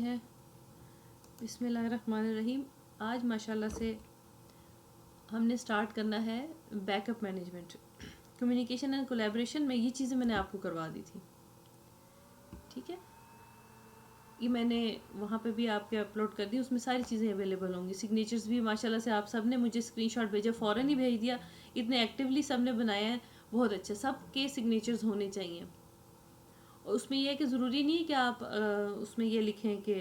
हैं। बिस्मिल्लाहिर्रहमानिर्रहीम। आज माशाल्लाह से हमने स्टार्ट करना है backup management. Communication and collaboration में ये चीज़ें मैंने आपको करवा दी थी, ठीक है। ये मैंने वहाँ पे भी आपके अपलोड कर दी, उसमें सारी चीज़ें अवेलेबल होंगी। सिग्नेचर्स भी माशाल्लाह से आप सब ने मुझे स्क्रीनशॉट भेजा, फ़ौरन ही भेज दिया। इतने एक्टिवली सब ने बनाया है, बहुत अच्छा। सब के सिग्नेचर्स होने चाहिए। और उसमें यह है कि ज़रूरी नहीं है कि आप उसमें ये लिखें कि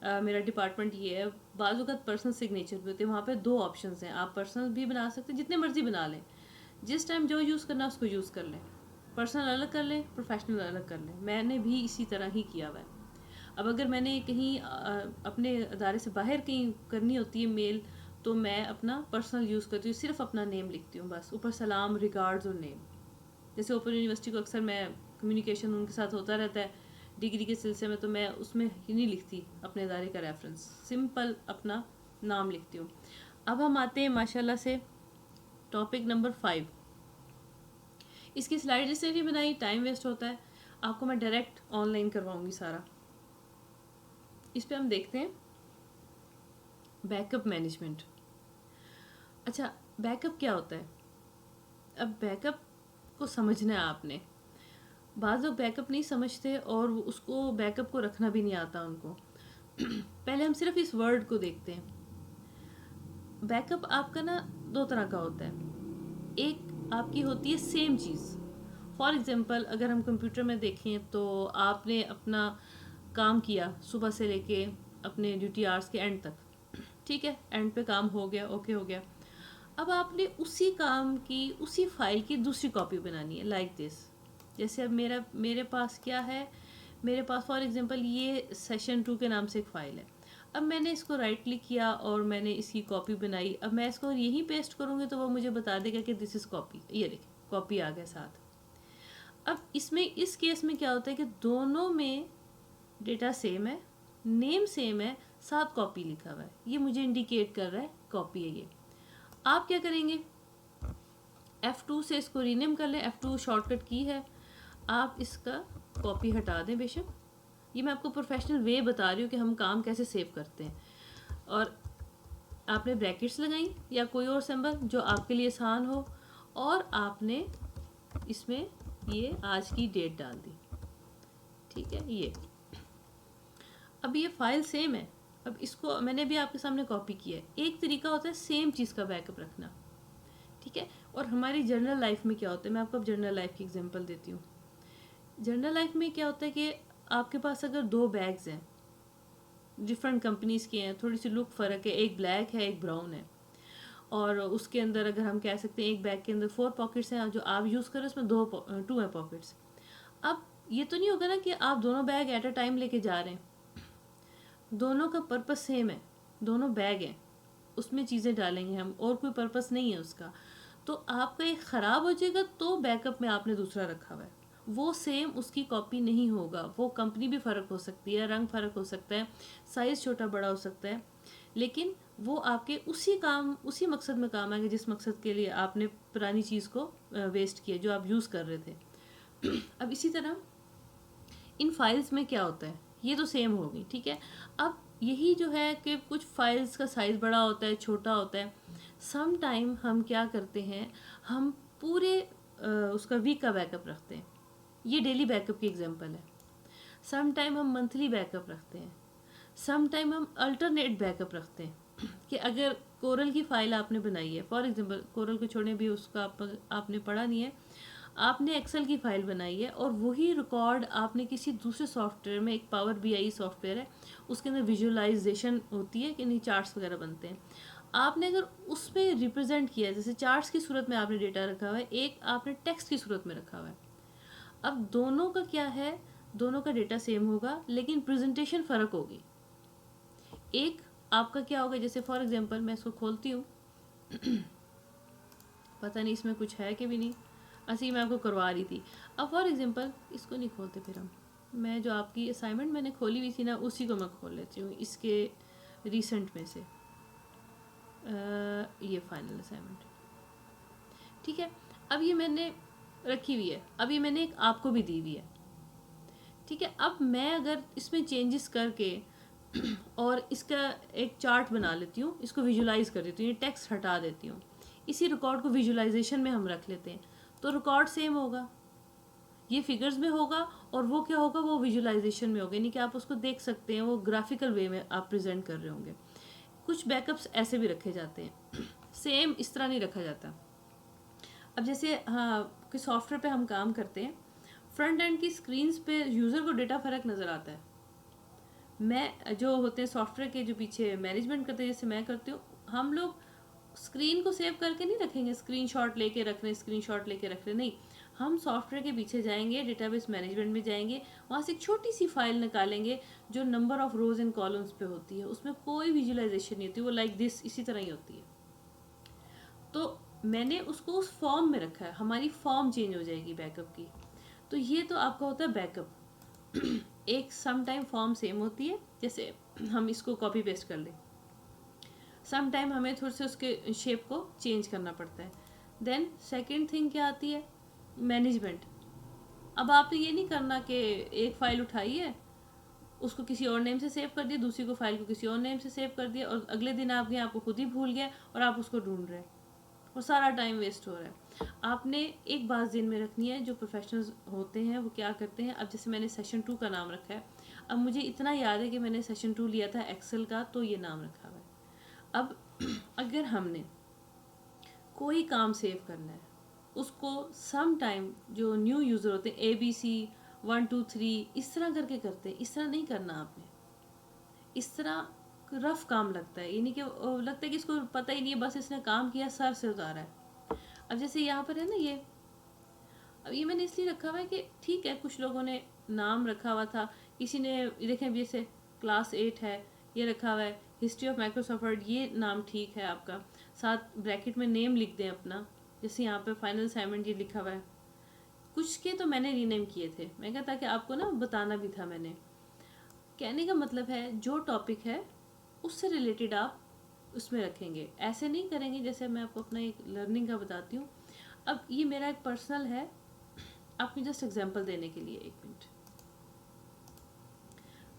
मेरा डिपार्टमेंट ये है। बाज़ वक़्त पर्सनल सिग्नेचर भी होते हैं, वहाँ पे 2 ऑप्शंस हैं। आप पर्सनल भी बना सकते हैं, जितने मर्ज़ी बना लें। जिस टाइम जो यूज़ करना है उसको यूज़ कर लें। पर्सनल अलग कर लें, प्रोफेशनल अलग कर लें। मैंने भी इसी तरह ही किया हुआ है। अब अगर मैंने कहीं अपने अदारे से बाहर कहीं करनी होती है मेल, तो मैं अपना पर्सनल यूज़ करती हूँ, सिर्फ अपना नेम लिखती हूँ बस, ऊपर सलाम, रिगार्ड्स और नेम। जैसे ओपन यूनिवर्सिटी को अक्सर मैं कम्युनिकेशन उनके साथ होता रहता है डिग्री के सिलसिले में, तो मैं उसमें ही नहीं लिखती अपने इदारे का रेफरेंस, सिंपल अपना नाम लिखती हूँ। अब हम आते हैं माशाल्लाह से टॉपिक नंबर 5। इसकी स्लाइड जिससे नहीं बनाई, टाइम वेस्ट होता है। आपको मैं डायरेक्ट ऑनलाइन करवाऊंगी सारा। इस पर हम देखते हैं बैकअप मैनेजमेंट। अच्छा, बैकअप क्या होता है? अब बैकअप को समझना है आपने। बाज़ लोग बैकअप नहीं समझते और उसको बैकअप को रखना भी नहीं आता उनको। पहले हम सिर्फ इस वर्ड को देखते हैं। बैकअप आपका ना 2 तरह का होता है। एक आपकी होती है सेम चीज़। फॉर एग्जांपल अगर हम कंप्यूटर में देखें तो आपने अपना काम किया सुबह से लेके अपने ड्यूटी आवर्स के एंड तक, ठीक है। एंड पे काम हो गया, ओके हो गया। अब आपने उसी काम की उसी फाइल की दूसरी कॉपी बनानी है, लाइक दिस। जैसे अब मेरे पास क्या है, मेरे पास फॉर एग्जांपल ये सेशन 2 के नाम से एक फ़ाइल है। अब मैंने इसको राइट क्लिक किया और मैंने इसकी कॉपी बनाई। अब मैं इसको यहीं पेस्ट करूँगी तो वो मुझे बता देगा कि दिस इज़ कॉपी। ये देखिए, कॉपी आ गया साथ। अब इसमें इस केस में क्या होता है कि दोनों में डेटा सेम है, नेम सेम है, साथ कॉपी लिखा हुआ है। ये मुझे इंडिकेट कर रहा है कॉपी है ये। आप क्या करेंगे, F2 से इसको रीनेम कर लें। F2 शॉर्टकट की है। आप इसका कॉपी हटा दें बेशक। ये मैं आपको प्रोफेशनल वे बता रही हूँ कि हम काम कैसे सेव करते हैं। और आपने ब्रैकेट्स लगाई या कोई और सिंबल जो आपके लिए आसान हो, और आपने इसमें ये आज की डेट डाल दी, ठीक है। ये अब ये फाइल सेम है। अब इसको मैंने भी आपके सामने कॉपी किया है। एक तरीका होता है सेम चीज़ का बैकअप रखना, ठीक है। और हमारी जर्नल लाइफ में क्या होता है, मैं आपको अब जर्नल लाइफ की एग्जांपल देती हूँ। जर्नल लाइफ में क्या होता है कि आपके पास अगर 2 बैग्स हैं, डिफरेंट कंपनीज़ के हैं, थोड़ी सी लुक फ़र्क है, एक ब्लैक है एक ब्राउन है, और उसके अंदर अगर हम कह सकते हैं एक बैग के अंदर 4 पॉकेट्स हैं, जो आप यूज़ करें उसमें 2 हैं पॉकेट्स। अब ये तो नहीं होगा ना कि आप दोनों बैग एट अ टाइम लेके जा रहे हैं। दोनों का पर्पस सेम है, दोनों बैग हैं, उसमें चीज़ें डालेंगे हम, और कोई पर्पस नहीं है उसका। तो आपका एक ख़राब हो जाएगा तो बैकअप में आपने दूसरा रखा हुआ है, वो सेम उसकी कॉपी नहीं होगा। वो कंपनी भी फ़र्क हो सकती है, रंग फ़र्क हो सकता है, साइज़ छोटा बड़ा हो सकता है, लेकिन वो आपके उसी काम उसी मकसद में काम आएगा जिस मकसद के लिए आपने पुरानी चीज़ को वेस्ट किया, जो आप यूज़ कर रहे थे। अब इसी तरह इन फाइल्स में क्या होता है, ये तो सेम होगी, ठीक है। अब यही जो है कि कुछ फाइल्स का साइज़ बड़ा होता है, छोटा होता है। सम टाइम हम क्या करते हैं, हम पूरे उसका वीक का बैकअप रखते हैं। ये डेली बैकअप की एग्जांपल है। सम टाइम हम मंथली बैकअप रखते हैं। सम टाइम हम अल्टरनेट बैकअप रखते हैं कि अगर कोरल की फ़ाइल आपने बनाई है, फॉर एग्जांपल कोरल को छोड़ने भी उसका आपने पढ़ा नहीं है, आपने एक्सेल की फ़ाइल बनाई है और वही रिकॉर्ड आपने किसी दूसरे सॉफ्टवेयर में, एक पावर बीआई सॉफ्टवेयर है, उसके अंदर विजुअलाइजेशन होती है कि नहीं, चार्ट्स वगैरह बनते हैं। आपने अगर उसमें रिप्रेजेंट किया है, जैसे चार्ट्स की सूरत में आपने डेटा रखा हुआ है, एक आपने टेक्स्ट की सूरत में रखा हुआ है। अब दोनों का क्या है, दोनों का डेटा सेम होगा लेकिन प्रेजेंटेशन फ़र्क होगी। एक आपका क्या होगा, जैसे फॉर एग्जांपल मैं इसको खोलती हूँ, पता नहीं इसमें कुछ है कि भी नहीं, ऐसे ही मैं आपको करवा रही थी। अब फॉर एग्जांपल इसको नहीं खोलते, फिर हम, मैं जो आपकी असाइनमेंट मैंने खोली हुई थी ना, उसी को मैं खोल लेती हूँ इसके रिसेंट में से। ये फाइनल असाइनमेंट, ठीक है। अब ये मैंने रखी हुई है, अब ये मैंने एक आपको भी दी हुई है, ठीक है, अब मैं अगर इसमें चेंजेस करके और इसका एक चार्ट बना लेती हूँ, इसको विजुलाइज कर देती हूँ, ये टेक्स्ट हटा देती हूँ, इसी रिकॉर्ड को विजुलाइजेशन में हम रख लेते हैं, तो रिकॉर्ड सेम होगा, ये फिगर्स में होगा और वो क्या होगा, वो विजुलाइजेशन में होगा, यानी कि आप उसको देख सकते हैं, वो ग्राफिकल वे में आप प्रेजेंट कर रहे होंगे। कुछ बैकअप्स ऐसे भी रखे जाते हैं, सेम इस तरह नहीं रखा जाता। अब जैसे हाँ, कि सॉफ्टवेयर पे हम काम करते हैं, फ्रंट एंड की स्क्रीन्स पे यूज़र को डेटा फ़र्क नज़र आता है। मैं जो होते हैं सॉफ्टवेयर के जो पीछे मैनेजमेंट करते हैं, जैसे मैं करती हूँ, हम लोग स्क्रीन को सेव करके नहीं रखेंगे, स्क्रीनशॉट लेके रख रहे हैं, स्क्रीनशॉट लेके रख रहे हैं, नहीं, हम सॉफ्टवेयर के पीछे जाएंगे, डेटाबेस मैनेजमेंट में जाएंगे, वहाँ से एक छोटी सी फाइल निकालेंगे जो number of rose and columns पे होती है, उसमें कोई विजुअलाइजेशन नहीं होती, वो लाइक दिस इसी तरह ही होती है। तो मैंने उसको उस फॉर्म में रखा है, हमारी फॉर्म चेंज हो जाएगी बैकअप की। तो ये तो आपका होता है बैकअप। एक सम टाइम फॉर्म सेम होती है, जैसे हम इसको कॉपी पेस्ट कर लें, सम टाइम हमें थोड़े से उसके शेप को चेंज करना पड़ता है। देन सेकेंड थिंग क्या आती है, मैनेजमेंट। अब आपने ये नहीं करना कि एक फ़ाइल उठाई है, उसको किसी और नेम से सेव कर दिया, दूसरी को फाइल को किसी और नेम से सेव कर दिया, और अगले दिन आप गए, आपको खुद ही भूल गया और आप उसको ढूंढ रहे हैं और सारा टाइम वेस्ट हो रहा है। आपने एक बात ज़हन में रखनी है, जो प्रोफेशनल्स होते हैं वो क्या करते हैं, अब जैसे मैंने सेशन 2 का नाम रखा है, अब मुझे इतना याद है कि मैंने सेशन 2 लिया था एक्सेल का, तो ये नाम रखा हुआ है। अब अगर हमने कोई काम सेव करना है, उसको सम टाइम जो न्यू यूज़र होते हैं ABC 1 2 3 इस तरह करके करते हैं, इस तरह नहीं करना आपने, इस तरह रफ काम लगता है, यानी कि लगता है कि इसको पता ही नहीं है, बस इसने काम किया, सर से उतारा है। अब जैसे यहाँ पर है ना ये, अब ये मैंने इसलिए रखा हुआ है कि ठीक है, कुछ लोगों ने नाम रखा हुआ था, किसी ने देखें जैसे क्लास 8 है, ये रखा हुआ है, हिस्ट्री ऑफ माइक्रोसॉफ्ट वर्ड, ये नाम ठीक है आपका, साथ ब्रैकेट में नेम लिख दें अपना, जैसे यहाँ पे फाइनल असाइनमेंट ये लिखा हुआ है। कुछ के तो मैंने रीनेम किए थे, मैं कहा ताकि आपको ना बताना भी था मैंने। कहने का मतलब है जो टॉपिक है उससे रिलेटेड आप उसमें रखेंगे, ऐसे नहीं करेंगे। जैसे मैं आपको अपना एक लर्निंग का बताती हूँ, अब ये मेरा एक पर्सनल है, आपको जस्ट एग्जांपल देने के लिए, एक मिनट,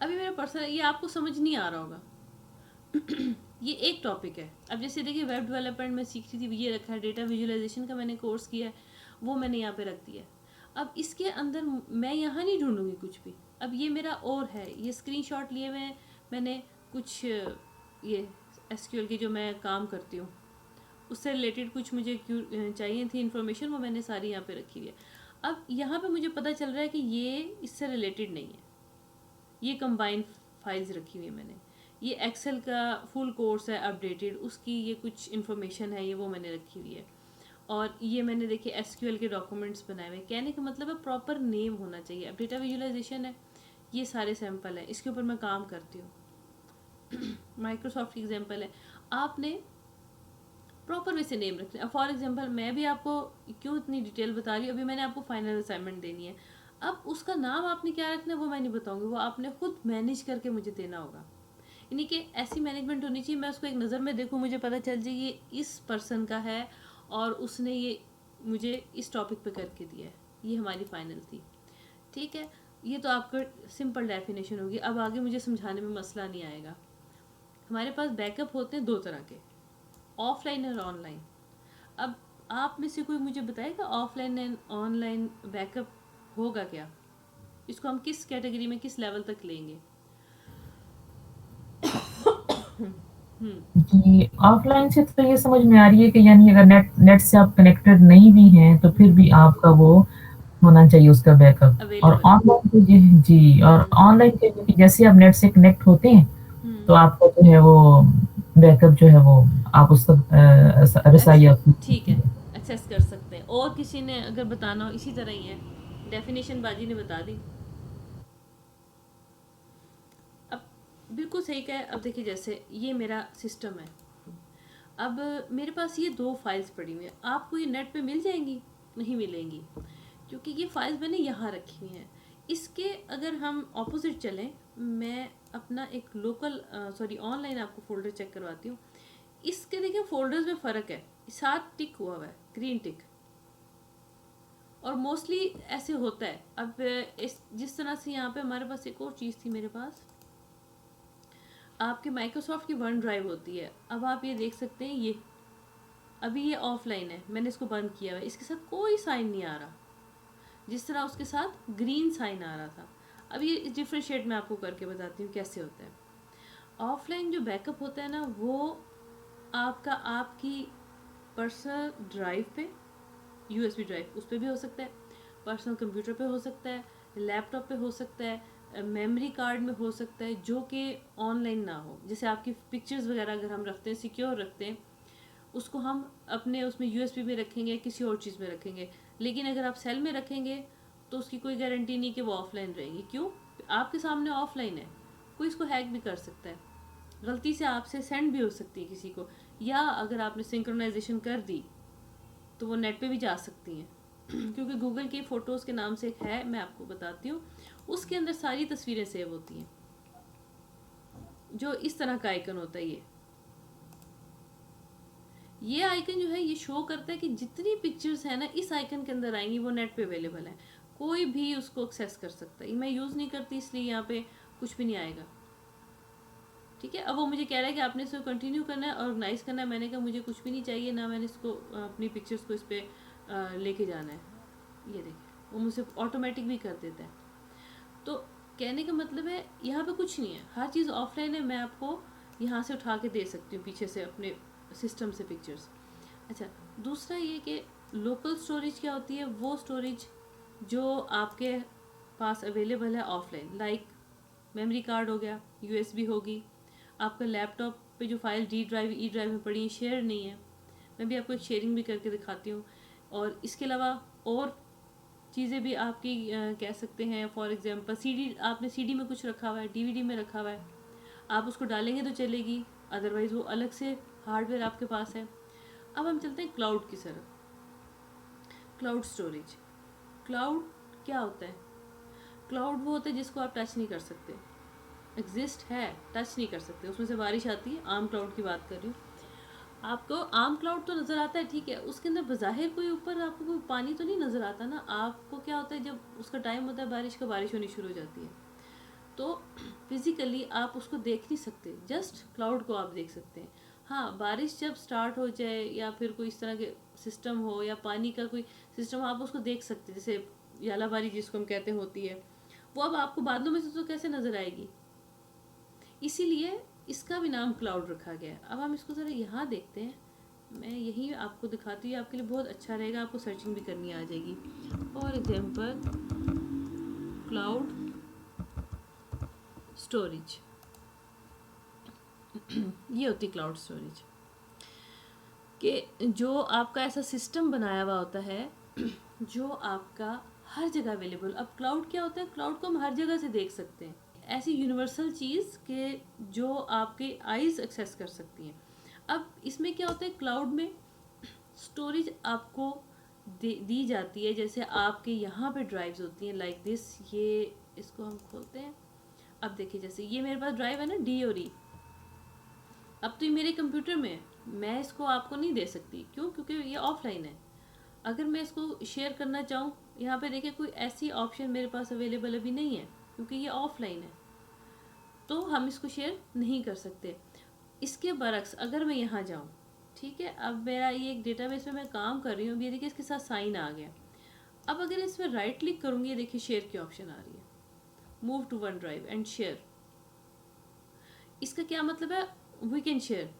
अभी मेरा पर्सनल, ये आपको समझ नहीं आ रहा होगा। ये एक टॉपिक है। अब जैसे देखिए वेब डेवलपमेंट में सीख रही थी, ये रखा है, डेटा विजुअलाइजेशन का मैंने कोर्स किया है, वो मैंने यहाँ पे रख दिया। अब इसके अंदर मैं यहाँ नहीं ढूंढूंगी कुछ भी, अब ये मेरा और है, ये स्क्रीनशॉट लिए हुए मैंने कुछ ये एसक्यूएल की जो मैं काम करती हूँ उससे रिलेटेड कुछ मुझे चाहिए थी इन्फॉर्मेशन, वो मैंने सारी यहाँ पे रखी हुई है। अब यहाँ पे मुझे पता चल रहा है कि ये इससे रिलेटेड नहीं है, ये कंबाइंड फाइल्स रखी हुई है मैंने, ये एक्सेल का फुल कोर्स है अपडेटेड, उसकी ये कुछ इन्फॉर्मेशन है, ये वो मैंने रखी हुई है। और ये मैंने देखिए एसक्यूएल के डॉक्यूमेंट्स बनाए हुए, कहने का मतलब है प्रॉपर नेम होना चाहिए। अब डेटा विजुअलाइजेशन है, ये सारे सैंपल है, इसके ऊपर मैं काम करती हूँ। माइक्रोसॉफ्ट की एग्जांपल है, आपने प्रॉपर वे से नेम रखना है। फॉर एग्जांपल मैं भी आपको क्यों इतनी डिटेल बता रही हूँ, अभी मैंने आपको फाइनल असाइनमेंट देनी है, अब उसका नाम आपने क्या रखना है वो मैं नहीं बताऊंगी, वो आपने खुद मैनेज करके मुझे देना होगा। यानी कि ऐसी मैनेजमेंट होनी चाहिए, मैं उसको एक नज़र में देखूँ, मुझे पता चल जाए ये इस पर्सन का है और उसने ये मुझे इस टॉपिक पे करके दिया है, ये हमारी फाइनल थी। ठीक है, ये तो आपका सिंपल डेफिनेशन होगी। अब आगे मुझे समझाने में मसला नहीं आएगा। हमारे पास बैकअप होते हैं दो तरह के, ऑफलाइन और ऑनलाइन। अब आप में से कोई मुझे बताएगा ऑफलाइन एंड ऑनलाइन बैकअप होगा क्या, इसको हम किस कैटेगरी में किस लेवल तक लेंगे? जी, ऑफलाइन से तो ये समझ में आ रही है कि यानी अगर नेट नेट से आप कनेक्टेड नहीं भी हैं, तो फिर भी आपका वो होना चाहिए उसका बैकअप। और अवेलेबल। ऑनलाइन के जी जी, और हम्म ऑनलाइन के लिए जैसे आप नेट से कनेक्ट होते हैं, हम्म तो आपका जो है वो बैकअप जो है वो आप उसका रसाइया ठीक है, एक्सेस कर सकते हैं। और किसी ने अगर बताना हो इसी तरह ही है, डेफिनेशन बाजी ने बता दी। अब बिल्कुल सही कहा है। अब देखिए जैसे ये मेरा सिस्टम है, अब मेरे पास ये दो फाइल्स पड़ी हुई हैं, आपको ये नेट पे मिल जाएंगी? नहीं मिलेंगी, क्योंकि ये फाइल्स मैंने यहाँ रखी हुई हैं। इसके अगर हम ऑपोजिट चलें, मैं अपना एक लोकल सॉरी ऑनलाइन आपको फोल्डर चेक करवाती हूँ। इसके देखिए फोल्डर्स में फ़र्क है, साथ टिक हुआ है, ग्रीन टिक, और मोस्टली ऐसे होता है। अब इस जिस तरह से यहाँ पे हमारे पास एक और चीज़ थी मेरे पास, आपके माइक्रोसॉफ्ट की वन ड्राइव होती है। अब आप ये देख सकते हैं, ये अभी ये ऑफलाइन है, मैंने इसको बंद किया हुआ है, इसके साथ कोई साइन नहीं आ रहा, जिस तरह उसके साथ ग्रीन साइन आ रहा था। अब ये डिफ्रेंशिएट मैं आपको करके बताती हूँ कैसे होता है। ऑफलाइन जो बैकअप होता है ना, वो आपका आपकी पर्सनल ड्राइव पे, यूएसबी ड्राइव उस पर भी हो सकता है, पर्सनल कंप्यूटर पे हो सकता है, लैपटॉप पे हो सकता है, मेमोरी कार्ड में हो सकता है, जो कि ऑनलाइन ना हो। जैसे आपकी पिक्चर्स वगैरह अगर हम रखते हैं, सिक्योर रखते हैं, उसको हम अपने उसमें यूएसबी में रखेंगे, किसी और चीज़ में रखेंगे। लेकिन अगर आप सेल में रखेंगे तो उसकी कोई गारंटी नहीं कि वो ऑफलाइन रहेगी। क्यों? आपके सामने ऑफलाइन है, कोई इसको हैक भी कर सकता है, गलती से आपसे सेंड भी हो सकती है किसी को, या अगर आपने सिंक्रोनाइजेशन कर दी तो वो नेट पे भी जा सकती हैं। क्योंकि गूगल की फ़ोटोज़ के नाम से एक है, मैं आपको बताती हूँ, उसके अंदर सारी तस्वीरें सेव होती हैं। जो इस तरह का आइकन होता है, ये आइकन जो है ये शो करता है कि जितनी पिक्चर्स है ना इस आइकन के अंदर आएंगी वो नेट पे अवेलेबल है, कोई भी उसको एक्सेस कर सकता है। मैं यूज़ नहीं करती इसलिए यहाँ पे कुछ भी नहीं आएगा। ठीक है, अब वो मुझे कह रहा है कि आपने इसको कंटिन्यू करना है, ऑर्गेनाइज करना है। मैंने कहा मुझे कुछ भी नहीं चाहिए, ना मैंने इसको अपनी पिक्चर्स को इस पर लेके जाना है। ये देखिए, वो मुझसे ऑटोमेटिक भी कर देता है। तो कहने का मतलब है यहाँ पे कुछ नहीं है, हर चीज़ ऑफलाइन है। मैं आपको यहाँ से उठा के दे सकती हूँ पीछे से अपने सिस्टम से पिक्चर्स। अच्छा, दूसरा ये कि लोकल स्टोरेज क्या होती है, वो स्टोरेज जो आपके पास अवेलेबल है ऑफलाइन, लाइक मेमोरी कार्ड हो गया, यूएसबी होगी, आपका लैपटॉप पे जो file D drive E drive में पड़ी है, शेयर नहीं है। मैं भी आपको एक शेयरिंग भी करके दिखाती हूँ। और इसके अलावा और चीज़ें भी आपकी कह सकते हैं, फॉर एग्जांपल सीडी, आपने सीडी में कुछ रखा हुआ है, डीवीडी में रखा हुआ है, आप उसको डालेंगे तो चलेगी, अदरवाइज़ वो अलग से हार्डवेयर आपके पास है। अब हम चलते हैं क्लाउड की तरफ। क्लाउड स्टोरेज, क्लाउड क्या होता है? क्लाउड वो होता है जिसको आप टच नहीं कर सकते, एग्जिस्ट है, टच नहीं कर सकते। उसमें से बारिश आती है, आम क्लाउड की बात कर रही हूँ। आपको आम क्लाउड तो नज़र आता है, ठीक है, उसके अंदर बज़ाहिर कोई ऊपर आपको कोई पानी तो नहीं नज़र आता ना। आपको क्या होता है, जब उसका टाइम होता है बारिश का, बारिश होनी शुरू हो जाती है, तो फिज़िकली आप उसको देख नहीं सकते, जस्ट क्लाउड को आप देख सकते हैं। हाँ, बारिश जब स्टार्ट हो जाए या फिर कोई इस तरह के सिस्टम हो या पानी का कोई सिस्टम, आप उसको देख सकते हैं। जैसे यालाबारी जिसको हम कहते हैं होती है, वो अब आपको बादलों में से तो कैसे नज़र आएगी, इसीलिए इसका भी नाम क्लाउड रखा गया है। अब हम इसको ज़रा यहाँ देखते हैं, मैं यही आपको दिखाती हूँ, आपके लिए बहुत अच्छा रहेगा, आपको सर्चिंग भी करनी आ जाएगी। फॉर एग्जांपल क्लाउड स्टोरेज, ये होती क्लाउड स्टोरेज कि जो आपका ऐसा सिस्टम बनाया हुआ होता है जो आपका हर जगह अवेलेबल। अब क्लाउड क्या होता है, क्लाउड को हम हर जगह से देख सकते हैं, ऐसी यूनिवर्सल चीज़ के जो आपके आईज एक्सेस कर सकती हैं। अब इसमें क्या होता है, क्लाउड में स्टोरेज आपको दी जाती है। जैसे आपके यहाँ पे ड्राइव्स होती हैं लाइक दिस, ये इसको हम खोलते हैं। अब देखिए, जैसे ये मेरे पास ड्राइव है ना, डी और ई, अब तो ये मेरे कंप्यूटर में है, मैं इसको आपको नहीं दे सकती। क्यों? क्योंकि ये ऑफलाइन है। अगर मैं इसको शेयर करना चाहूँ, यहाँ पे देखिए कोई ऐसी ऑप्शन मेरे पास अवेलेबल अभी नहीं है, क्योंकि ये ऑफलाइन है, तो हम इसको शेयर नहीं कर सकते। इसके बरक्स अगर मैं यहाँ जाऊँ, ठीक है, अब मेरा ये एक डेटाबेस में मैं काम कर रही हूँ, ये देखिए इसके साथ साइन आ गया। अब अगर इसमें राइट क्लिक करूँगी, ये देखिए शेयर की ऑप्शन आ रही है, move to OneDrive and share. इसका क्या मतलब है, वी कैन शेयर,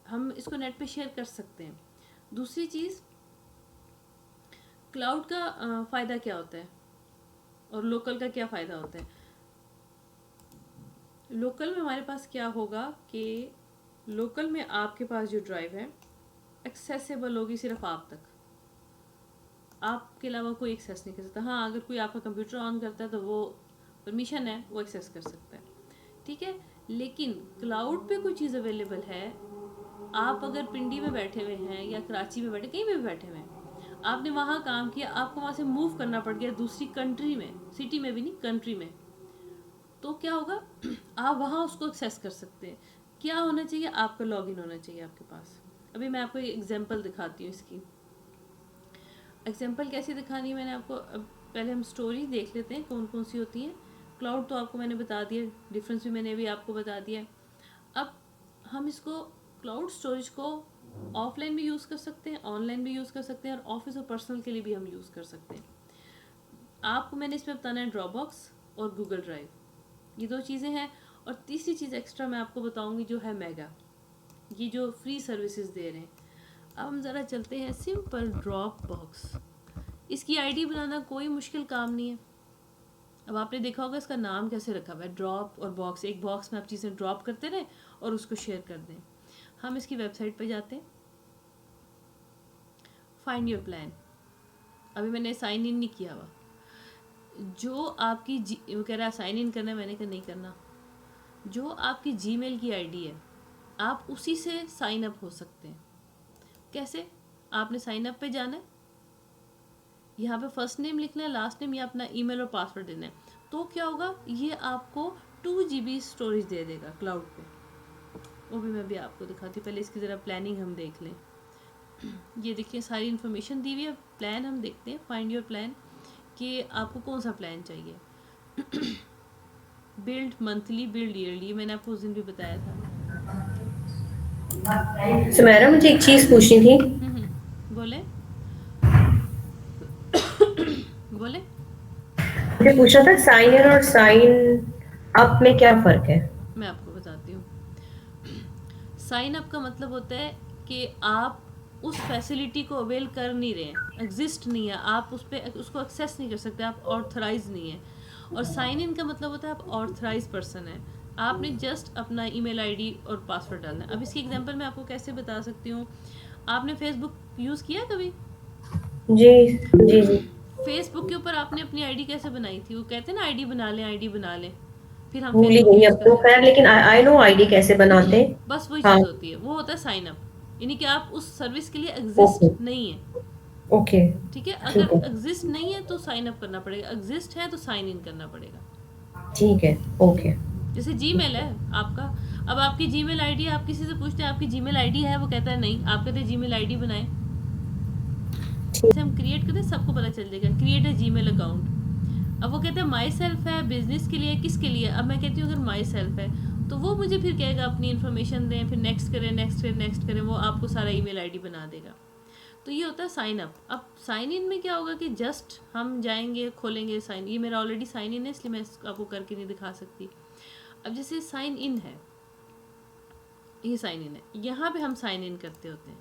हम इसको नेट पे शेयर कर सकते हैं। दूसरी चीज़, क्लाउड का फ़ायदा क्या होता है और लोकल का क्या फ़ायदा होता है। लोकल में हमारे पास क्या होगा कि लोकल में आपके पास जो ड्राइव है एक्सेसिबल होगी सिर्फ आप तक, आपके अलावा कोई एक्सेस नहीं कर सकता। हाँ, अगर कोई आपका कंप्यूटर ऑन करता है तो वो परमिशन है, वो एक्सेस कर सकता है, ठीक है। लेकिन क्लाउड पे कोई चीज़ अवेलेबल है, आप अगर पिंडी में बैठे हुए हैं या कराची में बैठे, कहीं भी बैठे हुए हैं, आपने वहाँ काम किया, आपको वहाँ से मूव करना पड़ गया दूसरी कंट्री में, सिटी में भी नहीं, कंट्री में, तो क्या होगा, आप वहाँ उसको एक्सेस कर सकते हैं। क्या होना चाहिए, आपका लॉगिन होना चाहिए आपके पास। अभी मैं आपको एक एग्जांपल दिखाती हूँ इसकी। एग्जांपल कैसी दिखानी है मैंने आपको, अब पहले हम स्टोरी देख लेते हैं कौन कौन सी होती हैं। क्लाउड तो आपको मैंने बता दिया, डिफरेंस भी मैंने अभी आपको बता दिया। अब हम इसको क्लाउड स्टोरेज को ऑफलाइन भी यूज़ कर सकते हैं, ऑनलाइन भी यूज़ कर सकते हैं, और ऑफिस और पर्सनल के लिए भी हम यूज़ कर सकते हैं। आपको मैंने इसमें बताना है ड्रॉपबॉक्स और गूगल ड्राइव, ये दो चीज़ें हैं। और तीसरी चीज़ एक्स्ट्रा मैं आपको बताऊंगी जो है मेगा, ये जो फ्री सर्विसेज दे रहे हैं। अब हम ज़रा चलते हैं सिंपल ड्रॉप बॉक्स। इसकी आईडी बनाना कोई मुश्किल काम नहीं है। अब आपने देखा होगा इसका नाम कैसे रखा हुआ है, ड्रॉप और बॉक्स, एक बॉक्स में आप चीज़ें ड्रॉप करते रहें और उसको शेयर कर दें। हम इसकी वेबसाइट पे जाते हैं, फाइंड योर प्लान। अभी मैंने साइन इन नहीं किया हुआ, जो आपकी वो कह रहा है साइन इन करना है, मैंने कहा नहीं करना। जो आपकी जीमेल की आईडी है आप उसी से साइन अप हो सकते हैं। कैसे? आपने साइन अप पे जाना है, यहाँ पे फर्स्ट नेम लिखना है, लास्ट नेम या अपना ईमेल और पासवर्ड देना है। तो क्या होगा, ये आपको 2 GB स्टोरेज दे देगा क्लाउड पे। वो भी मैं भी आपको दिखाती हूँ, पहले इसकी ज़रा प्लानिंग हम देख लें। ये देखिए सारी इन्फॉर्मेशन दी हुई है। प्लान हम देखते हैं, फाइंड योर प्लान, कि आपको कौन सा प्लान चाहिए। बिल्ड मंथली, बिल्ड ईयरली, मैंने आपको उस दिन भी बताया था। सुमेरा, मुझे एक चीज पूछनी थी। बोले बोले मुझे पूछना था साइन इन और साइन अप में क्या फर्क है? मैं आपको बताती हूँ। साइन अप का मतलब होता है कि आप उस फैसिलिटी को अवेल कर नहीं रहे हैं, एग्जिस्ट नहीं है, आप उस पर उसको एक्सेस नहीं कर सकते, आप ऑथराइज नहीं है। और साइन इन का मतलब होता है आप ऑथराइज पर्सन है, आपने जस्ट अपना ईमेल आईडी और पासवर्ड डालना है। अब इसकी एग्जांपल मैं आपको कैसे बता सकती हूँ। आपने फेसबुक यूज़ किया कभी? जी जी जी। फेसबुक के ऊपर आपने अपनी आईडी कैसे बनाई थी? वो कहते हैं ना आईडी बना लें, आईडी बना लें, फिर हम भूल ही फेसबुक गई यूज़ अब कर तो, सकते खैर, लेकिन आई नो आईडी कैसे बनाते। बस वही हाँ। चीज़ होती है, वो होता है साइन अप। यानी कि आप उस सर्विस के लिए ओके एग्जिस्ट नहीं है। ओके। ठीक है, ठीक अगर है एग्जिस्ट नहीं है तो साइन अप करना पड़ेगा, एग्जिस्ट है तो साइन इन करना पड़ेगा। ठीक है। ओके। जैसे जीमेल है आपका, अब आपकी जीमेल आईडी, आप किसी से पूछते हैं आपकी जीमेल आईडी है, वो कहता है नहीं, आप कहते हैं जीमेल आईडी बनाएं। ठीक। जैसे हम क्रिएट करते हैं सबको पता चल जाएगा, क्रिएट है जीमेल अकाउंट। अब वो कहते हैं माई सेल्फ है, बिजनेस के लिए, किसके लिए? अब मैं कहती हूँ अगर माई सेल्फ है तो वो मुझे फिर कहेगा अपनी इन्फॉर्मेशन दें, फिर नेक्स्ट करें, नेक्स्ट करें, नेक्स्ट करें, वो आपको सारा ईमेल आईडी बना देगा। तो ये होता है साइन अप। अब साइन इन में क्या होगा कि जस्ट हम जाएंगे, खोलेंगे साइन, ये मेरा ऑलरेडी साइन इन है इसलिए मैं आपको करके नहीं दिखा सकती। अब जैसे साइन इन है, ये साइन इन है, यहाँ पे हम साइन इन करते होते हैं।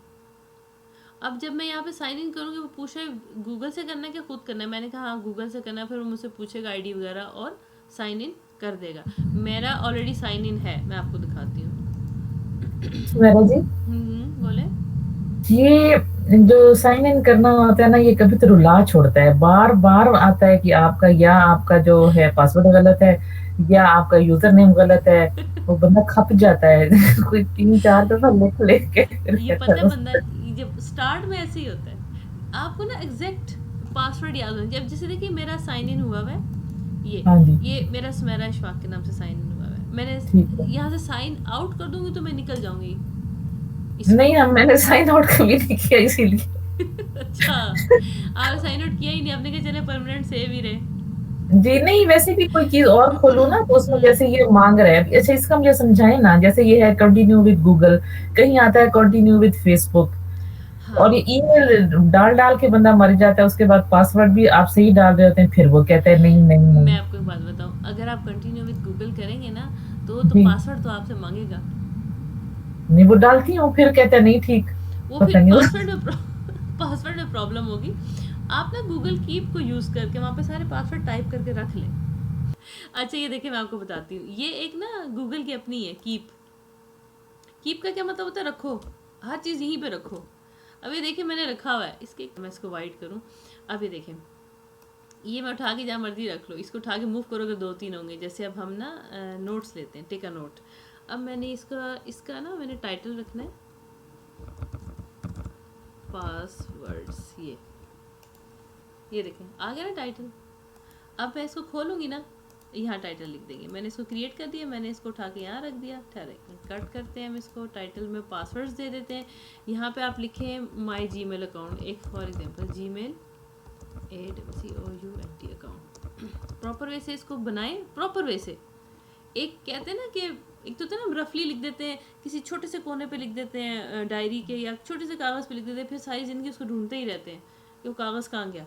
अब जब मैं यहाँ पे साइन इन करूँगी, वो पूछ रहे गूगल से करना है क्या खुद करना है? मैंने कहा हाँ गूगल से करना है, फिर वो मुझसे पूछेगा आईडी वगैरह और साइन इन कर देगा। मेरा ऑलरेडी साइन इन है, मैं आपको दिखाती हूँ। सुमेरा जी, बोले। ये जो साइन इन करना होता है ना, ये कभी तो रुला छोड़ता है, बार बार आता है कि आपका जो है पासवर्ड गलत है या आपका यूजर नेम गलत है। वो बंदा खप जाता है। कोई 3-4 दफा लिख लिख के फिर ये कहता पता है है बंदा, जब स्टार्ट में ऐसे ही होता है, आपको ना एग्जैक्ट पासवर्ड याद होना चाहिए। अब जैसे देखिए मेरा साइन इन हुआ है, हाँ जी, ये मेरा सुमेरा इशफाक के नाम से साइन इन हुआ है। मैंने ठीक है। यहाँ से साइन आउट कर दूंगी तो मैं निकल जाऊंगी नहीं, हम मैंने साइन आउट कभी नहीं किया इसीलिए। अच्छा, आपने साइन आउट किया ही नहीं, आपने कहा चले परमानेंट सेव ही रहे। जी नहीं, वैसे भी कोई चीज और खोलूं ना तो उसमें जैसे ये मांग रहा है, अच्छा इसका मुझे समझाए ना, जैसे ये है कंटिन्यू विद गूगल, कहीं आता है कंटिन्यू विद फेसबुक, हाँ, और ये ईमेल डाल डाल के बंदा मर जाता है, उसके बाद पासवर्ड भी आप सही डाल रहे होते हैं, फिर वो कहता है नहीं नहीं नहीं। मैं आपको एक बात बताऊं, अगर आप कंटिन्यू विद गूगल करेंगे ना तो जी पासवर्ड तो आपसे मांगेगा। नहीं, वो डालती हूँ फिर कहता है नहीं ठीक, वो पता फिर नहीं पासवर्ड में प्रॉब्लम होगी। आप ना गूगल कीप को यूज़ करके वहाँ पे सारे पासवर्ड टाइप करके रख लें। अच्छा ये देखिए मैं आपको बताती हूँ, ये एक ना गूगल की अपनी है कीप। कीप का क्या मतलब होता है? रखो, हर चीज़ यहीं पे रखो। अब ये देखिए मैंने रखा हुआ है, इसके मैं इसको वाइट करूँ। अब ये देखें, ये मैं उठा के जहाँ मर्जी रख लो, इसको उठा के मूव करोगे 2-3 होंगे। जैसे अब हम ना नोट्स लेते हैं, टेक अ नोट। अब मैंने इसका ना मैंने टाइटल रखना है पासवर्ड्स, ये देखें आ गया ना टाइटल। अब मैं इसको खोलूंगी ना, यहाँ टाइटल लिख देंगे, मैंने इसको क्रिएट कर दिया, मैंने इसको उठा के यहाँ रख दिया। ठहरे कट करते हैं हम इसको, टाइटल में पासवर्ड्स दे देते हैं। यहाँ पे आप लिखें माई जीमेल अकाउंट, एक for example Gmail ACOUNT account proper way से इसको बनाएं, प्रॉपर वे से। एक कहते हैं ना कि एक तो होता है ना, रफली लिख देते हैं, किसी छोटे से कोने पे लिख देते हैं डायरी के, या छोटे से कागज़ पे लिख देते हैं, फिर सारी ज़िंदगी उसको ढूंढते ही रहते हैं कि वो कागज़ कहाँ गया।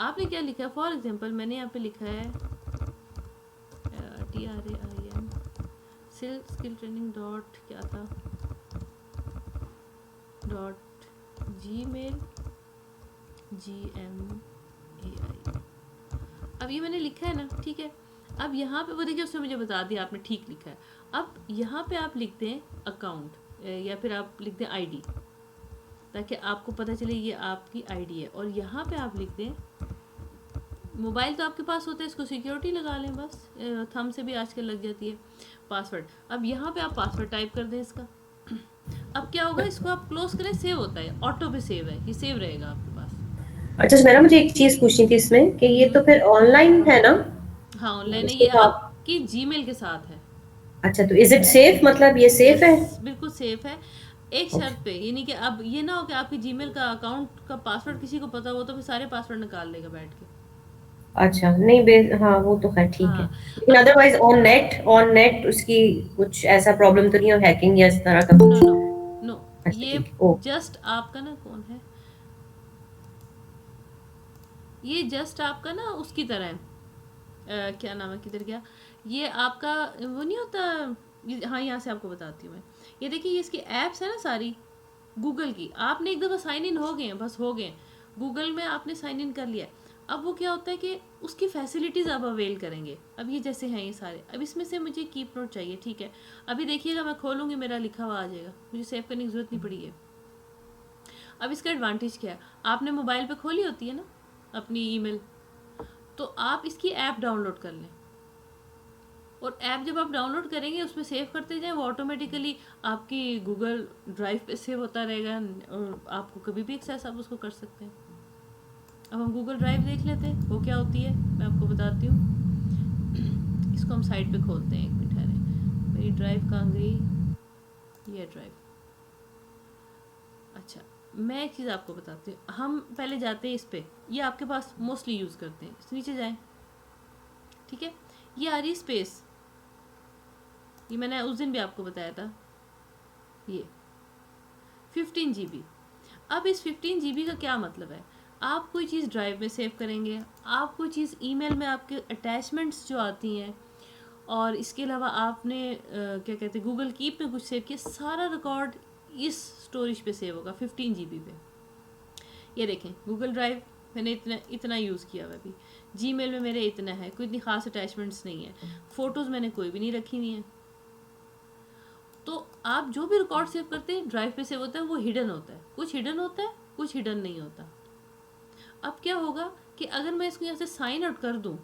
आपने क्या लिखा है? फॉर एग्जांपल मैंने यहाँ पे लिखा है TRAIN स्किल ट्रेनिंग डॉट क्या था, .gmail GMAI। अब ये मैंने लिखा है ना, ठीक है। अब यहाँ पे वो देखिए, उसने मुझे बता दिया आपने ठीक लिखा है। अब यहाँ पे आप लिखते हैं अकाउंट या फिर आप लिखते हैं आईडी, ताकि आपको पता चले ये आपकी आईडी है। और यहाँ पे आप लिखते हैं, मोबाइल तो आपके पास होता है, इसको सिक्योरिटी लगा लें बस, थंब से भी आजकल लग जाती है। पासवर्ड, अब यहाँ पे आप पासवर्ड टाइप कर दें इसका। अब क्या होगा, इसको आप क्लोज करें, सेव होता है, ऑटो पे सेव है, ये सेव रहेगा आपके पास। अच्छा सुनैना, मुझे एक चीज पूछनी थी इसमें कि ये तो फिर ऑनलाइन है ना? हाँ ऑनलाइन है, इसको ये तो आप, आपकी जीमेल के साथ है। अच्छा तो इज इट सेफ, मतलब ये सेफ है? यस बिल्कुल सेफ है, एक शर्त पे, यानी कि अब ये ना हो कि आपकी जीमेल का अकाउंट का पासवर्ड किसी को पता हो तो फिर सारे पासवर्ड निकाल लेगा बैठ के। अच्छा नहीं बे, हाँ वो तो खैर ठीक है, हाँ लेकिन अब अदरवाइज ऑन नेट उसकी कुछ ऐसा प्रॉब्लम तो नहीं है, हैकिंग या इस तरह का नो कुछ? नो नो, अच्छा ये ठीक है, ओ जस्ट आपका ना, कौन है ये, जस्ट आपका ना उसकी तरह है, क्या नाम है, किधर गया ये आपका, वो नहीं होता हाँ यहाँ से आपको बताती हूँ मैं। ये देखिए, ये इसकी एप्स है ना सारी गूगल की, आपने एक दफ़ा साइन इन हो गए हैं, बस हो गए, गूगल में आपने साइन इन कर लिया है। अब वो क्या होता है कि उसकी फैसिलिटीज़ आप अवेल करेंगे। अब ये जैसे हैं ये सारे, अब इसमें से मुझे कीप नोट चाहिए, ठीक है। अभी देखिएगा मैं खोलूँगी, मेरा लिखा हुआ आ जाएगा, मुझे सेव करने की ज़रूरत नहीं पड़ी है। अब इसका एडवांटेज क्या है, आपने मोबाइल पे खोली होती है ना अपनी ईमेल, तो आप इसकी ऐप डाउनलोड कर लें, और ऐप जब आप डाउनलोड करेंगे उसमें सेव करते जाएं, वो ऑटोमेटिकली आपकी गूगल ड्राइव पे सेव होता रहेगा, और आपको कभी भी एक्सेस आप उसको कर सकते हैं। अब हम गूगल ड्राइव देख लेते हैं वो क्या होती है, मैं आपको बताती हूँ। इसको हम साइड पे खोलते हैं, एक मिनट ठहरें, मेरी ड्राइव कहाँ गई, ये ड्राइव। अच्छा मैं एक चीज़ आपको बताती हूँ, हम पहले जाते हैं इस पे, ये आपके पास मोस्टली यूज़ करते हैं, इस नीचे जाएं, ठीक है। ये आ रही स्पेस, ये मैंने उस दिन भी आपको बताया था, ये 15 GB। अब इस 15 GB का क्या मतलब है, आप कोई चीज़ ड्राइव में सेव करेंगे, आप कोई चीज़ ईमेल में आपके अटैचमेंट्स जो आती हैं, और इसके अलावा आपने क्या कहते हैं गूगल कीप में कुछ सेव किया, सारा रिकॉर्ड इस स्टोरेज पे सेव होगा 15 GB पे। ये देखें गूगल ड्राइव मैंने इतना इतना यूज़ किया हुआ अभी, जीमेल में मेरे इतना है, कोई इतनी ख़ास अटैचमेंट्स नहीं है, फ़ोटोज़ मैंने कोई भी नहीं रखी हुई हैं। तो आप जो भी रिकॉर्ड सेव करते हैं ड्राइव पे सेव होता है, वो हिडन होता है, कुछ हिडन होता है, कुछ हिडन नहीं होता। अब क्या होगा कि अगर मैं इसको यहाँ से साइन आउट कर दूँ,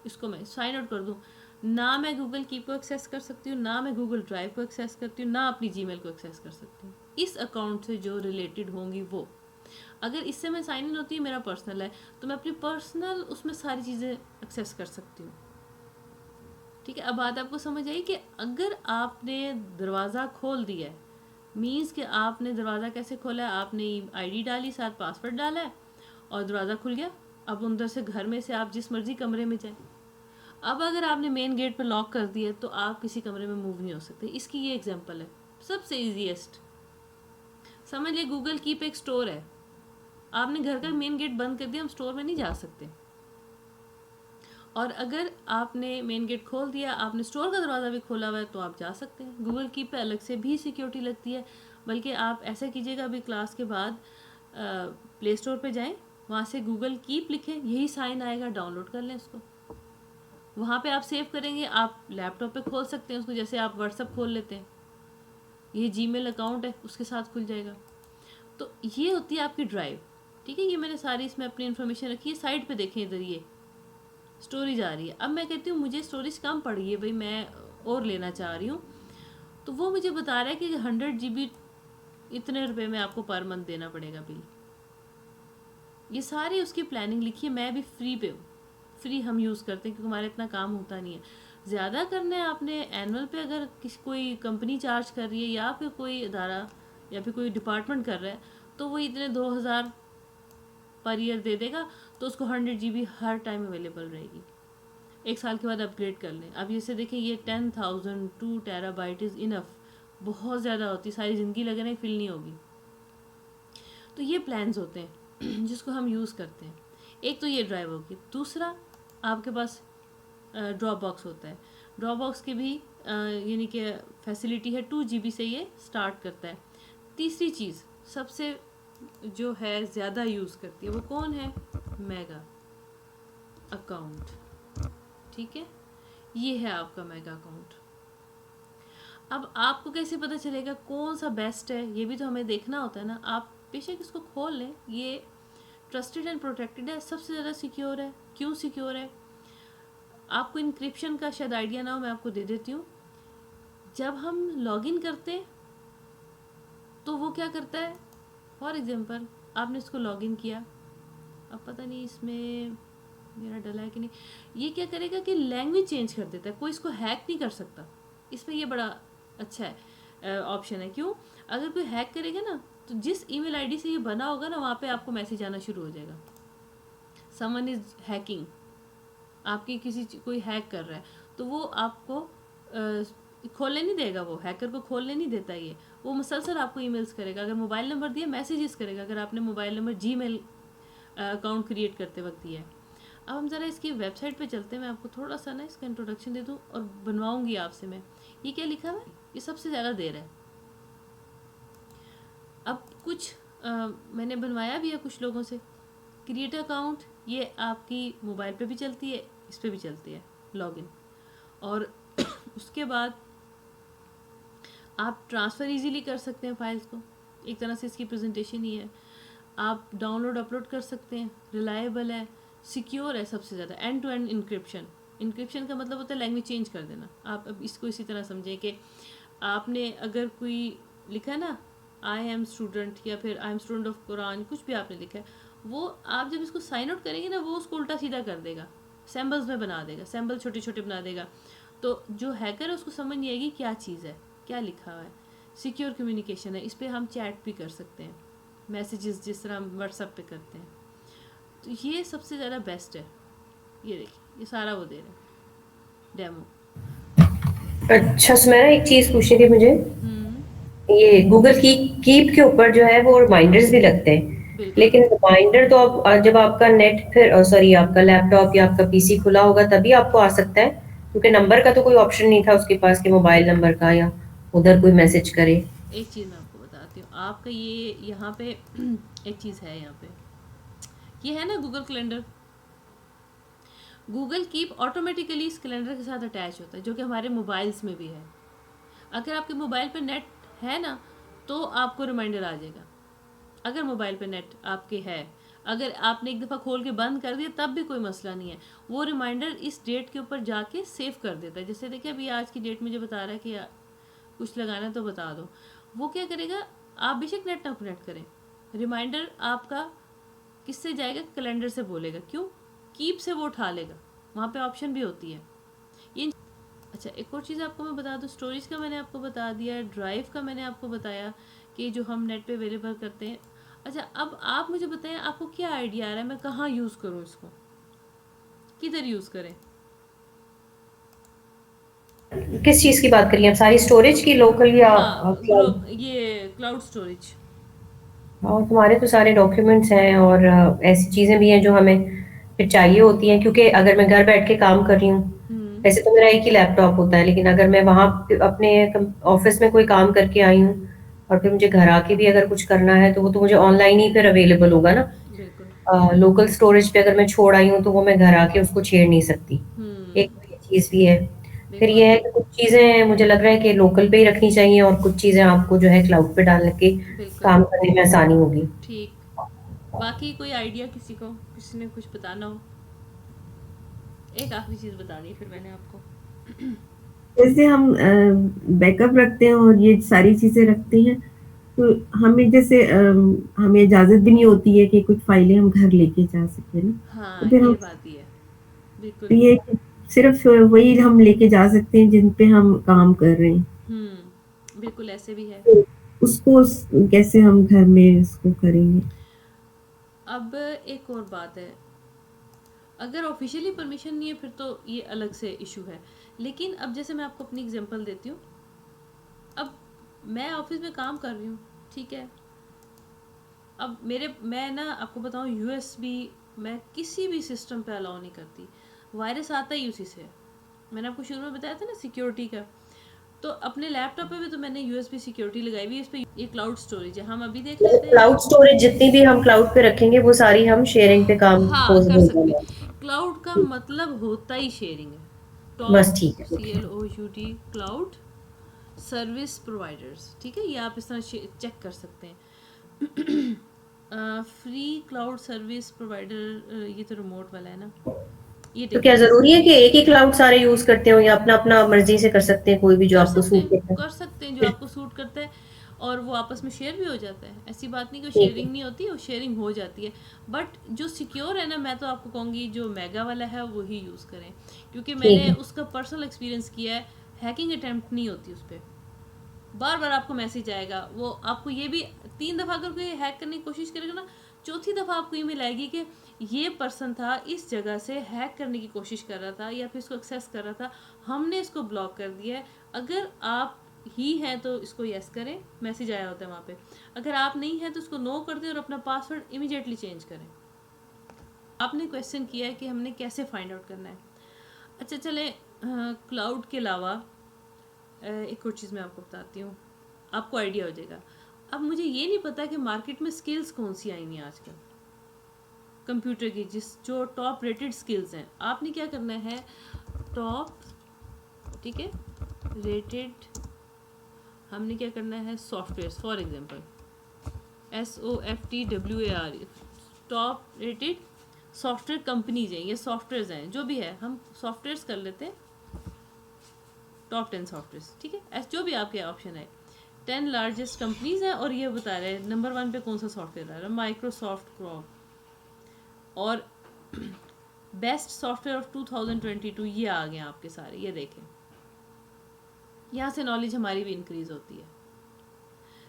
इसको मैं साइन आउट कर दूँ, ना मैं गूगल कीप को एक्सेस कर सकती हूँ, ना मैं गूगल ड्राइव को एक्सेस करती हूँ, ना अपनी जीमेल को एक्सेस कर सकती हूँ, इस अकाउंट से जो रिलेटेड होंगी वो। अगर इससे मैं साइन इन होती है, मेरा पर्सनल है, तो मैं अपनी पर्सनल उसमें सारी चीज़ें एक्सेस कर सकती हूँ, ठीक है। अब बात आपको समझ आई कि अगर आपने दरवाज़ा खोल दिया है, मीन्स कि आपने दरवाज़ा कैसे खोला है, आपने आईडी डाली, साथ पासवर्ड डाला है, और दरवाज़ा खुल गया। अब अंदर से घर में से आप जिस मर्ज़ी कमरे में जाएं। अब अगर आपने मेन गेट पर लॉक कर दिया तो आप किसी कमरे में मूव नहीं हो सकते। इसकी ये एग्जांपल है, सबसे ईजीएस्ट। समझ लिए गूगल कीप एक स्टोर है, आपने घर का मेन गेट बंद कर दिया, हम स्टोर में नहीं जा सकते। और अगर आपने मेन गेट खोल दिया, आपने स्टोर का दरवाज़ा भी खोला हुआ है, तो आप जा सकते हैं। गूगल कीप पे अलग से भी सिक्योरिटी लगती है, बल्कि आप ऐसा कीजिएगा, अभी क्लास के बाद प्ले स्टोर पे जाएं, वहाँ से गूगल कीप लिखें, यही साइन आएगा, डाउनलोड कर लें उसको, वहाँ पे आप सेव करेंगे, आप लैपटॉप पे खोल सकते हैं उसको, जैसे आप व्हाट्सअप खोल लेते हैं, ये जीमेल अकाउंट है उसके साथ खुल जाएगा। तो ये होती है आपकी ड्राइव, ठीक है। ये मैंने सारी इसमें अपनी इन्फॉर्मेशन रखी है। साइड पे देखें, इधर ये स्टोरेज आ रही है। अब मैं कहती हूँ मुझे स्टोरेज कम पड़ गई है भाई, मैं और लेना चाह रही हूँ, तो वो मुझे बता रहा है कि 100 GB इतने रुपए में आपको पर मंथ देना पड़ेगा बिल। ये सारी उसकी प्लानिंग लिखी है, मैं भी फ्री पे हूँ, फ्री हम यूज़ करते हैं क्योंकि हमारा इतना काम होता नहीं है। ज़्यादा करना है आपने एनुअल पे, अगर किसी कोई कंपनी चार्ज कर रही है या फिर कोई इदारा या फिर कोई डिपार्टमेंट कर रहा है, तो वो इतने 2000 पर ईयर दे देगा, तो उसको 100 GB हर टाइम अवेलेबल रहेगी। 1 साल के बाद अपग्रेड कर लें। अब जैसे देखें ये 10,000 2 टेराबाइट इज़ इनफ, बहुत ज़्यादा होती, सारी ज़िंदगी लगे नहीं, फिल नहीं होगी। तो ये प्लान्स होते हैं जिसको हम यूज़ करते हैं। एक तो ये ड्राइव होगी, दूसरा आपके पास ड्रॉप बॉक्स होता है। ड्रॉप बॉक्स की भी यानी कि फैसिलिटी है 2 GB से ये स्टार्ट करता है। तीसरी चीज़ सबसे जो है ज़्यादा यूज़ करती है वो कौन है? Mega account. ठीक है, ये है आपका मेगा अकाउंट। अब आपको कैसे पता चलेगा कौन सा बेस्ट है? ये भी तो हमें देखना होता है ना। आप बेशक इसको खोल लें, ये ट्रस्टेड एंड प्रोटेक्टेड है, सबसे ज़्यादा सिक्योर है। क्यों सिक्योर है? आपको इनक्रिप्शन का शायद आइडिया ना हो, मैं आपको दे देती हूँ। जब हम लॉगिन करते हैं तो वो क्या करता है, फॉर एग्जांपल आपने इसको लॉगिन किया, अब पता नहीं इसमें मेरा डला है कि नहीं, ये क्या करेगा कि लैंग्वेज चेंज कर देता है। कोई इसको हैक नहीं कर सकता, इसमें ये बड़ा अच्छा है ऑप्शन है। क्यों? अगर कोई हैक करेगा ना तो जिस ईमेल आईडी से ये बना होगा ना वहाँ पे आपको मैसेज आना शुरू हो जाएगा, समवन इज़ हैकिंग, आपकी कोई हैक कर रहा है, तो वो आपको खोलने नहीं देगा। वो हैकर को खोलने नहीं देता ये, वो मुसलसल आपको ईमेल्स करेगा। अगर मोबाइल नंबर दिया मैसेजेस करेगा, अगर आपने mobile number Gmail account create करते वक्त दिया है। अब हम ज़रा इसकी वेबसाइट पे चलते हैं, मैं आपको थोड़ा सा ना इसका इंट्रोडक्शन दे दूँ और बनवाऊँगी आपसे मैं। ये क्या लिखा हुआ है? ये सबसे ज़्यादा देर है। अब कुछ मैंने बनवाया भी है कुछ लोगों से। क्रिएट अकाउंट ये आपकी मोबाइल पे भी चलती है, इस पे भी चलती है लॉगिन। और उसके बाद आप ट्रांसफ़र इजीली कर सकते हैं फाइल्स को, एक तरह से इसकी प्रेजेंटेशन ही है। आप डाउनलोड अपलोड कर सकते हैं, रिलायबल है, सिक्योर है, सबसे ज़्यादा end to end encryption. Encryption का मतलब होता है लैंग्वेज चेंज कर देना। आप अब इसको इसी तरह समझें कि आपने अगर कोई लिखा है ना आई एम स्टूडेंट या फिर I am student of Quran, कुछ भी आपने लिखा है, वो आप जब इसको साइन आउट करेंगे ना वो उसको उल्टा सीधा कर देगा, सैम्बल्स में बना देगा, सैम्बल छोटे छोटे बना देगा। तो जो हैकर है उसको समझ नहीं आएगी क्या चीज़ है, क्या लिखा हुआ है। सिक्योर कम्युनिकेशन है, इस पर हम चैट भी कर सकते हैं, मैसेजेस जिस तरह हम व्हाट्सएप पे करते हैं। तो ये सबसे ज़्यादा बेस्ट है। ये देखिए, ये सारा वो दे रहे हैं डेमो। अच्छा, सुमेरा एक चीज़ पूछनी थी मुझे। हम्म, ये गूगल की कीप के ऊपर जो है वो रिमाइंडर्स भी लगते हैं, बिल्कुल। लेकिन रिमाइंडर तो अब जब आपका नेट फिर सॉरी आपका लैपटॉप या आपका पीसी खुला होगा तभी आपको आ सकता है, क्योंकि नंबर का तो कोई ऑप्शन नहीं था उसके पास कि मोबाइल नंबर का या उधर कोई मैसेज करे। एक चीज़ मैं आपको बताती हूँ, आपका ये यहाँ पे एक चीज़ है यहाँ पे, ये है ना Google calendar. Google keep automatically इस कैलेंडर के साथ अटैच होता है, जो कि हमारे मोबाइल्स में भी है। अगर आपके मोबाइल पे नेट है ना तो आपको रिमाइंडर आ जाएगा, अगर मोबाइल पे नेट आपके है। अगर आपने एक दफ़ा खोल के बंद कर दिया तब भी कोई मसला नहीं है, वो रिमाइंडर इस डेट के ऊपर जाके सेव कर देता है। जैसे देखिए अभी आज की डेट मुझे बता रहा है कि कुछ लगाना है तो बता दो, वो क्या करेगा, आप बेशक नेट ना कनेक्ट करें, रिमाइंडर आपका किससे जाएगा, कैलेंडर से बोलेगा। क्यों? कीप से वो उठा लेगा, वहाँ पे ऑप्शन भी होती है ये। अच्छा, एक और चीज़ आपको मैं बता दूँ, स्टोरेज का मैंने आपको बता दिया, ड्राइव का मैंने आपको बताया कि जो हम नेट पे अवेलेबल करते हैं। अच्छा, अब आप मुझे बताएं आपको क्या आइडिया आ रहा है, मैं कहाँ यूज़ करूँ इसको, किधर यूज़ करें? किस चीज़ की बात करिए आप, सारी स्टोरेज की, लोकल या हाँ, क्लाउड? ये क्लाउड स्टोरेज। और तुम्हारे तो सारे डॉक्यूमेंट्स हैं और ऐसी चीज़ें भी हैं जो हमें फिर चाहिए होती हैं, क्योंकि अगर मैं घर बैठ के काम कर रही हूँ, हम्म, वैसे तो मेरा एक ही लैपटॉप होता है, लेकिन अगर मैं वहाँ अपने ऑफिस में कोई काम करके आई हूँ और फिर मुझे घर आके भी अगर कुछ करना है तो वो तो मुझे ऑनलाइन ही फिर अवेलेबल होगा ना। बिल्कुल। लोकल स्टोरेज पे अगर मैं छोड़ आई हूँ तो वो मैं घर आके उसको छेड़ नहीं सकती। एक तो ये चीज़ भी है। फिर बिल्कुल। ये है कि कुछ चीज़ें मुझे लग रहा है कि लोकल पे ही रखनी चाहिए और कुछ चीज़ें आपको जो है क्लाउड पे डाल के बिल्कुल। काम करने में आसानी होगी। ठीक। बाकी कोई आइडिया किसी को, किसी ने कुछ बताना हो? एक आखिरी चीज़ बतानी है फिर मैंने आपको। जैसे हम बैकअप रखते हैं और ये सारी चीज़ें रखते हैं, तो हमें जैसे हमें इजाज़त भी नहीं होती है कि कुछ फाइलें हम घर लेके जा सकें ना। तो हाँ, फिर ये हम बात ही है, तो बिल्कुल। ये है कि सिर्फ़ वही हम लेके जा सकते हैं जिन पे हम काम कर रहे हैं। बिल्कुल ऐसे भी है। तो उसको कैसे हम घर में उसको करेंगे? अब एक और बात है, अगर ऑफिशियली परमिशन नहीं है फिर तो ये अलग से इशू है। लेकिन अब जैसे मैं आपको अपनी एग्जांपल देती हूँ, अब मैं ऑफिस में काम कर रही हूँ, ठीक है। अब मैं ना आपको बताऊँ, यूएसबी मैं किसी भी सिस्टम पे अलाउ नहीं करती, वायरस आता ही उसी से है। मैंने आपको शुरू में बताया था ना सिक्योरिटी का, तो अपने लैपटॉप पे भी तो मैंने यूएसबी सिक्योरिटी लगाई हुई है। इस पे ये क्लाउड स्टोरेज है, हम अभी देख लेते हैं। क्लाउड स्टोरेज जितनी भी हम क्लाउड पे रखेंगे वो सारी हम शेयरिंग पे काम हाँ, कर पॉसिबल सकते है। हैं। क्लाउड का मतलब होता ही शेयरिंग है। बस टॉप ठीक है, C okay. L O U T cloud service providers, ठीक है। ये आप इस तरह चेक कर सकते हैं। फ्री क्लाउड सर्विस प्रोवाइडर, ये तो रिमोट वाला है ना, ये तो क्या देखिए। जरूरी है कि एक ही क्लाउड सारे यूज करते हो या अपना अपना मर्जी से कर सकते हैं, कोई भी जो आपको सूट करता कर सकते हैं जो है? आपको सूट करता है, और वो आपस में शेयर भी हो जाता है। ऐसी बात नहीं कि ठीक है। शेयरिंग नहीं होती, वो शेयरिंग हो जाती है। बट जो सिक्योर है ना, मैं तो आपको कहूँगी जो मेगा वाला है वो ही यूज़ करें, क्योंकि ठीक मैंने है। उसका पर्सनल एक्सपीरियंस किया है। हैकिंग अटैम्प्ट नहीं होती उस पर, बार बार आपको मैसेज आएगा। वो आपको ये भी 3 दफ़ा अगर कोई हैक करने की कोशिश करेगा ना, चौथी दफ़ा आपको ईमेल आएगी कि ये पर्सन था इस जगह से हैक करने की कोशिश कर रहा था या फिर इसको एक्सेस कर रहा था, हमने इसको ब्लॉक कर दिया है। अगर आप ही हैं तो इसको यस करें, मैसेज आया होता है वहाँ पे। अगर आप नहीं हैं तो इसको नो कर दें और अपना पासवर्ड इमीडिएटली चेंज करें। आपने क्वेश्चन किया है कि हमने कैसे फाइंड आउट करना है। अच्छा चले, क्लाउड के अलावा एक और चीज़ मैं आपको बताती हूँ, आपको आइडिया हो जाएगा। अब मुझे ये नहीं पता कि मार्केट में स्किल्स कौन सी आई हैं आजकल कंप्यूटर की, जो टॉप रेटेड स्किल्स हैं। आपने क्या करना है, टॉप, ठीक है, रेटेड, हमने क्या करना है, software. For example SOFTWAR, top rated software companies हैं, ये सॉफ्टवेयर्स हैं जो भी है, हम सॉफ्टवेयर्स कर लेते हैं। टॉप 10 सॉफ्टवेयर, ठीक है, जो भी आपके ऑप्शन है। 10 लार्जेस्ट कंपनीज हैं और ये बता रहे हैं नंबर 1 पे कौन सा सॉफ्टवेयर आ रहा है, माइक्रोसॉफ्ट क्रॉप। और बेस्ट सॉफ्टवेयर ऑफ 2022 ये आ गए आपके सारे, ये देखें। यहाँ से नॉलेज हमारी भी इंक्रीज होती है।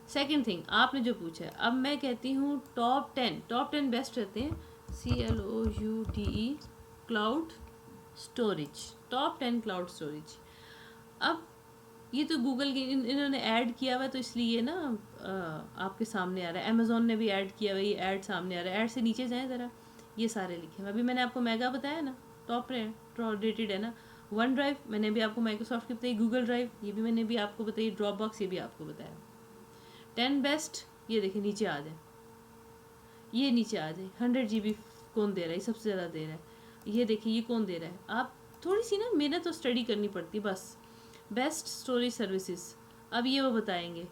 सेकंड थिंग आपने जो पूछा है, अब मैं कहती हूँ टॉप 10 बेस्ट रहते हैं, CLOUDE cloud storage, top 10 cloud storage. अब ये तो गूगल के इन्होंने ऐड किया हुआ है, तो इसलिए ये ना आपके सामने आ रहा है। अमेजोन ने भी ऐड किया हुआ है, ये ऐड सामने आ रहा है। ऐड से नीचे जाएं ज़रा, ये सारे लिखे हैं। अभी मैंने आपको मेगा बताया ना, टॉप रेटेड है ना। वन ड्राइव मैंने भी आपको माइक्रोसॉफ्ट की बताई, गूगल ड्राइव ये भी मैंने भी आपको बताई, ड्रॉप बॉक्स ये भी आपको बताया। 10 बेस्ट ये देखिए नीचे आ जाए, ये नीचे आ जाए। 100 GB कौन दे रहा है, ये सबसे ज़्यादा दे रहा है। ये देखिए ये कौन दे रहा है। आप थोड़ी सी ना मेहनत तो स्टडी करनी पड़ती बस। बेस्ट स्टोरेज सर्विसेज, अब ये वो बताएंगे,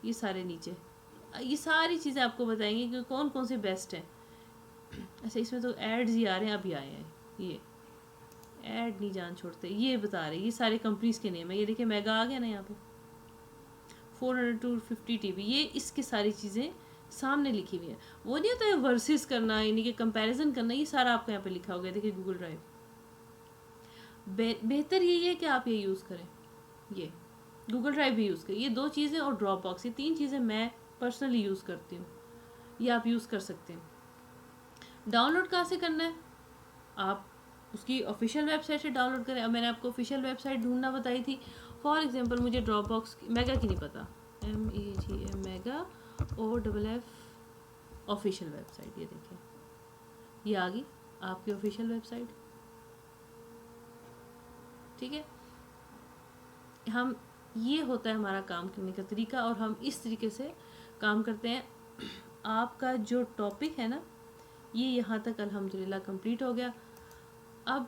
ये सारे नीचे, ये सारी चीज़ें आपको बताएंगे कि कौन कौन से बेस्ट हैं। अच्छा इसमें तो एड्स ही आ रहे हैं, अभी आए हैं, ये ऐड नहीं जान छोड़ते, ये बता रहे ये सारे कंपनीज के नेम है। ये देखिए मेगा आ गया ना यहाँ पे, 400 to 50 TB, ये इसकी सारी चीज़ें सामने लिखी हुई है। वो नहीं होता है वर्सेस करना, यानी कि कंपैरिजन करना, ये सारा आपको यहाँ पे लिखा हो गया। देखिए गूगल ड्राइव, बेहतर यही है कि आप ये यूज़ करें, ये गूगल ड्राइव भी यूज़ करें। ये 2 चीज़ें और ड्रॉप बॉक्स, ये 3 चीज़ें मैं पर्सनली यूज़ करती हूँ, ये आप यूज़ कर सकते हैं। डाउनलोड कहाँ से करना है, आप उसकी ऑफिशियल वेबसाइट से डाउनलोड करें। अब मैंने आपको ऑफिशियल वेबसाइट ढूंढना बताई थी। फॉर एग्जांपल मुझे ड्रॉप बॉक्स मेगा की नहीं पता, MEGA mega OFF official website, ये देखिए ये आ गई आपकी ऑफिशियल वेबसाइट, ठीक है। हम ये होता है हमारा काम करने का तरीका, और हम इस तरीके से काम करते हैं। आपका जो टॉपिक है ना, ये यहाँ तक अल्हम्दुलिल्लाह कंप्लीट हो गया। अब